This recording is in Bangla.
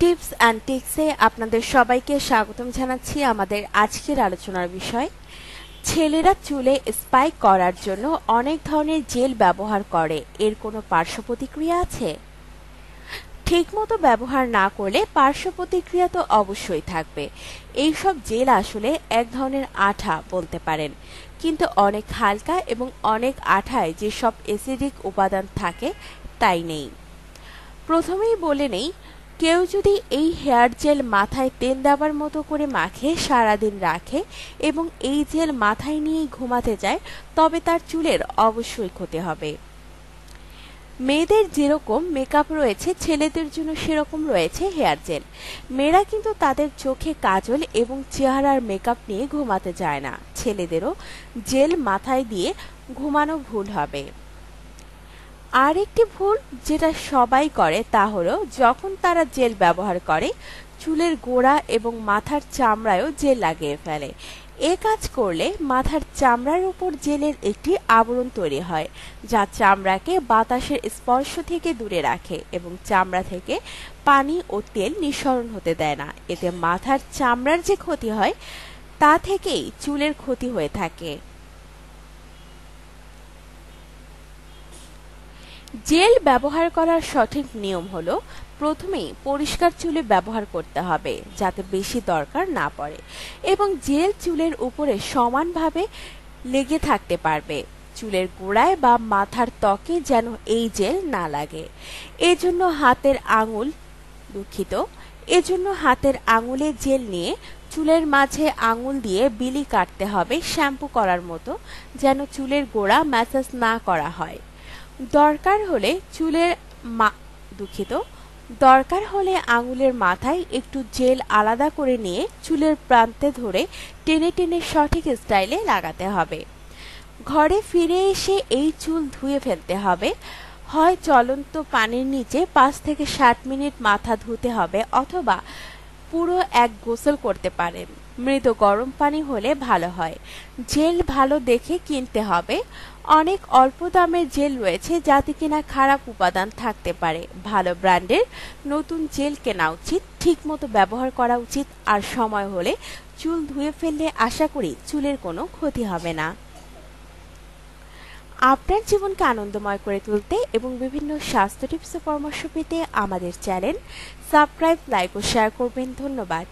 টিপস অ্যান্ড টিক্সে আপনাদের সবাইকে স্বাগতম জানাচ্ছি। আমাদের আজকের আলোচনার বিষয়, ছেলেরা চুলে স্পাইক করার জন্য অনেক ধরনের জেল ব্যবহার করে, এর কোনো পার্শ্ব প্রতিক্রিয়া আছে? ঠিকমতো ব্যবহার না করলে পার্শ্ব প্রতিক্রিয়া তো অবশ্যই থাকবে। এইসব জেল আসলে এক ধরনের আঠা বলতে পারেন, কিন্তু অনেক হালকা এবং অনেক আঠায় যেসব অ্যাসিডিক উপাদান থাকে তাই নেই। প্রথমেই বলে নেই, কেউ যদি এই হেয়ার জেল মাথায় তেল দেওয়ার মতো করে মাখে সারাদিন রাখে এবং এই জেল মাথায় নিয়েই ঘুমাতে যায়, তবে তার চুলের অবশ্যই ক্ষতি হবে। মেয়েদের যেরকম মেকআপ রয়েছে, ছেলেদের জন্য সেরকম রয়েছে হেয়ার জেল। মেয়েরা কিন্তু তাদের চোখে কাজল এবং চেহারার মেকআপ নিয়ে ঘুমাতে যায় না। ছেলেদেরও জেল মাথায় দিয়ে ঘুমানো ভুল হবে। আর একটি ভুল যেটা সবাই করে তা হলো, যখন তারা জেল ব্যবহার করে চুলের গোড়া এবং মাথার চামড়ায়ও জেল লাগিয়ে ফেলে। এ কাজ করলে মাথার চামড়ার উপর জেলের একটি আবরণ তৈরি হয়, যা চামড়াকে বাতাসের স্পর্শ থেকে দূরে রাখে এবং চামড়া থেকে পানি ও তেল নিঃসরণ হতে দেয় না। এতে মাথার চামড়ার যে ক্ষতি হয় তা থেকেই চুলের ক্ষতি হয়ে থাকে। জেল ব্যবহার করার সঠিক নিয়ম হলো, প্রথমেই পরিষ্কার চুলে ব্যবহার করতে হবে যাতে বেশি দরকার না পড়ে, এবং জেল চুলের উপরে সমানভাবে লেগে থাকতে পারবে। চুলের গোড়ায় বা মাথার ত্বকে যেন এই জেল না লাগে। এজন্য হাতের আঙুলে জেল নিয়ে চুলের মাঝে আঙুল দিয়ে বিলি কাটতে হবে শ্যাম্পু করার মতো, যেন চুলের গোড়া ম্যাসাজ না করা হয়। দরকার হলে আঙুলের মাথায় একটু জেল আলাদা করে নিয়ে চুলের প্রান্তে ধরে টেনে টেনে সঠিক স্টাইলে লাগাতে হবে। ঘরে ফিরে এসে এই চুল ধুয়ে ফেলতে হবে। হয় চলন্ত পানির নিচে 5 থেকে 7 মিনিট মাথা ধুতে হবে, অথবা পুরো এক গোসল করতে পারেন। মৃদু গরম পানি হলে ভালো হয়। জেল ভালো দেখে কিনতে হবে। অনেক অল্প দামের জেল রয়েছে যাতে কিনা খারাপ উপাদান থাকতে পারে। ভালো ব্র্যান্ডের নতুন জেল কেনা উচিত, ঠিকমতো ব্যবহার করা উচিত, আর সময় হলে চুল ধুয়ে ফেললে আশা করি চুলের কোনো ক্ষতি হবে না। আপনার জীবনকে আনন্দময় করে তুলতে এবং বিভিন্ন স্বাস্থ্য টিপস ও পরামর্শ পেতে আমাদের চ্যানেল সাবস্ক্রাইব, লাইক ও শেয়ার করবেন। ধন্যবাদ।